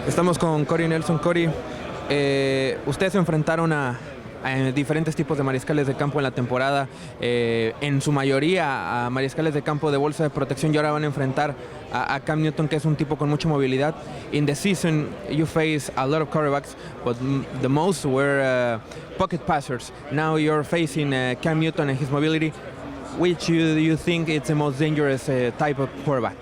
Estamos con Cory Nelson. Cory, ustedes se enfrentaron a diferentes tipos de mariscales de campo en la temporada, en su mayoría a mariscales de campo de bolsa de protección, y ahora van a enfrentar a Cam Newton, que es un tipo con mucha movilidad. In the season you face a lot of quarterbacks, but the most were pocket passers. Now you're facing Cam Newton and his mobility. Which do you think is the most dangerous type of quarterback?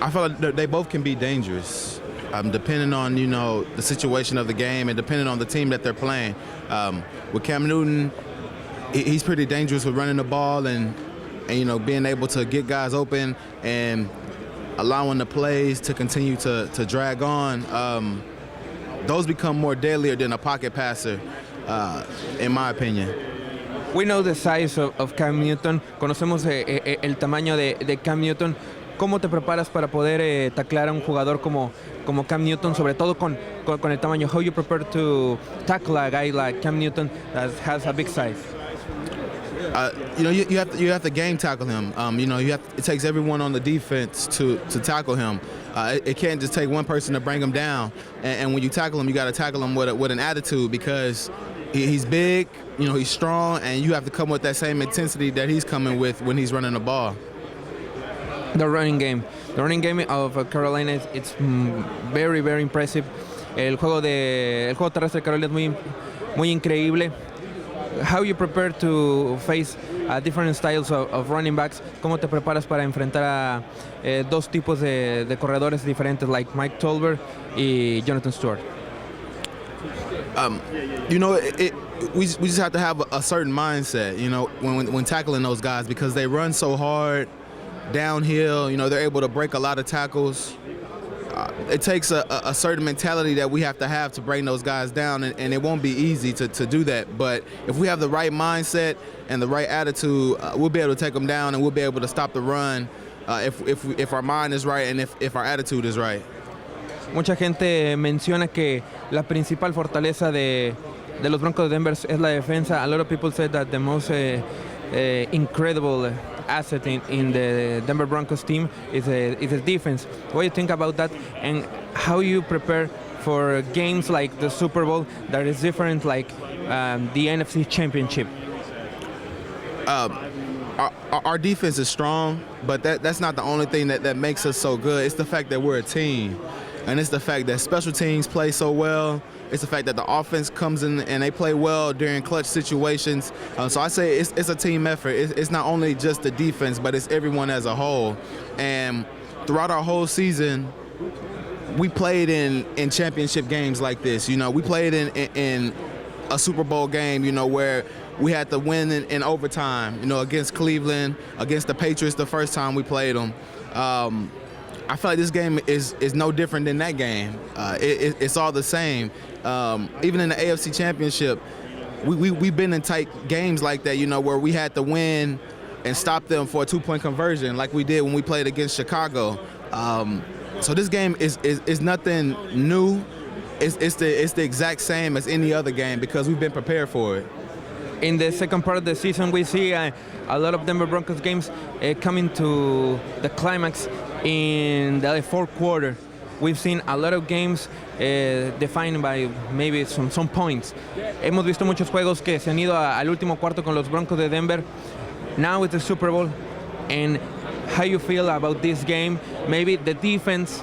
I feel like they both can be dangerous, depending on the situation of the game and depending on the team that they're playing. With Cam Newton, he's pretty dangerous with running the ball and being able to get guys open and allowing the plays to continue to drag on. Those become more deadlier than a pocket passer, in my opinion. We know the size of Cam Newton. Conocemos el tamaño de Cam Newton. ¿Cómo te preparas para poder taclear a un jugador como Cam Newton, sobre todo con el tamaño? How you prepare to tackle a guy like Cam Newton that has a big size? You have to game tackle him. It takes everyone on the defense to tackle him. It can't just take one person to bring him down. And when you tackle him, you got to tackle him with an attitude, because he's big, he's strong, and you have to come with that same intensity that he's coming with when he's running the ball. The running game of Carolina it's very, very impressive. El juego terrestre de Carolina es muy increíble. How you prepare to face different styles of running backs? ¿Cómo te preparas para enfrentar a dos tipos de corredores diferentes, like Mike Tolbert y Jonathan Stewart? We just have to have a certain mindset, when tackling those guys, because they run so hard downhill. They're able to break a lot of tackles. It takes a certain mentality that we have to bring those guys down, and it won't be easy to do that. But if we have the right mindset and the right attitude, we'll be able to take them down, and we'll be able to stop the run if our mind is right and if our attitude is right. Mucha gente menciona que la principal fortaleza de los Broncos de Denver es la defensa. A lot of people said that the most incredible asset in the Denver Broncos team is the defense. What do you think about that, and how you prepare for games like the Super Bowl that is different, like the NFC Championship? Our defense is strong, but that's not the only thing that makes us so good. It's the fact that we're a team, and it's the fact that special teams play so well. It's the fact that the offense comes in and they play well during clutch situations. So I say it's a team effort. It's not only just the defense, but it's everyone as a whole. And throughout our whole season, we played in championship games like this. We played in a Super Bowl game, where we had to win in overtime, against Cleveland, against the Patriots the first time we played them. I feel like this game is no different than that game. It's all the same. Even in the AFC Championship, we've been in tight games like that, where we had to win and stop them for a 2-point conversion, like we did when we played against Chicago. So this game is nothing new. It's the exact same as any other game, because we've been prepared for it. In the second part of the season, we see a lot of Denver Broncos games coming to the climax in the fourth quarter. We've seen a lot of games defined by maybe some points. Hemos visto muchos juegos que se han ido al último cuarto con los Broncos de Denver. Now it's the Super Bowl, and how you feel about this game? Maybe the defense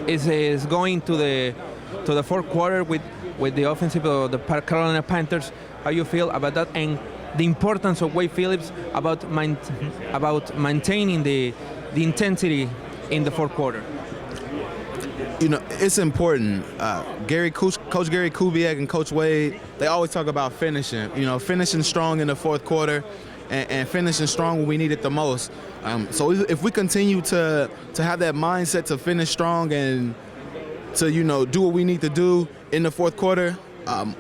is going to the fourth quarter with the offensive of the Carolina Panthers. How you feel about that, and the importance of Wade Phillips about maintaining the intensity in the fourth quarter? It's important. Coach Gary Kubiak and Coach Wade, they always talk about finishing. Finishing strong in the fourth quarter, and finishing strong when we need it the most. So if we continue to have that mindset to finish strong and to do what we need to do in the fourth quarter,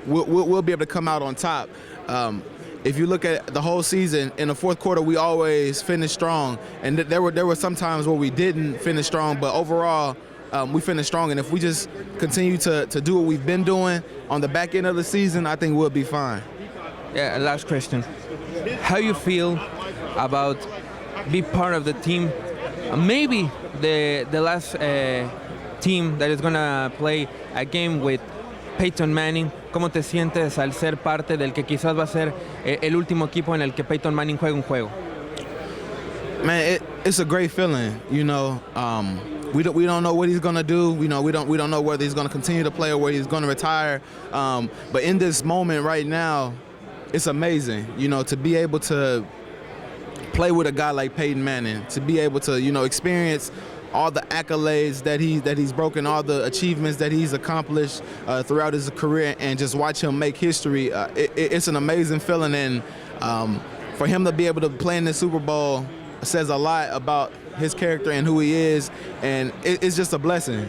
we'll be able to come out on top. If you look at the whole season, in the fourth quarter, we always finish strong, and there were some times where we didn't finish strong, but overall, we finished strong. And if we just continue to do what we've been doing on the back end of the season, I think we'll be fine. Yeah, last question. How you feel about be part of the team, maybe the last team that is gonna play a game with Peyton Manning. ¿Cómo te sientes al ser parte del que quizás va a ser el último equipo en el que Peyton Manning juegue un juego? Man, it's a great feeling. You know, we don't know what he's gonna do. We don't know whether he's gonna continue to play or whether he's gonna retire. But in this moment right now, it's amazing. You know, to be able to play with a guy like Peyton Manning, to be able to experience all the accolades that he's broken, all the achievements that he's accomplished throughout his career, and just watch him make history. It's an amazing feeling, and for him to be able to play in the Super Bowl says a lot about his character and who he is, and it's just a blessing.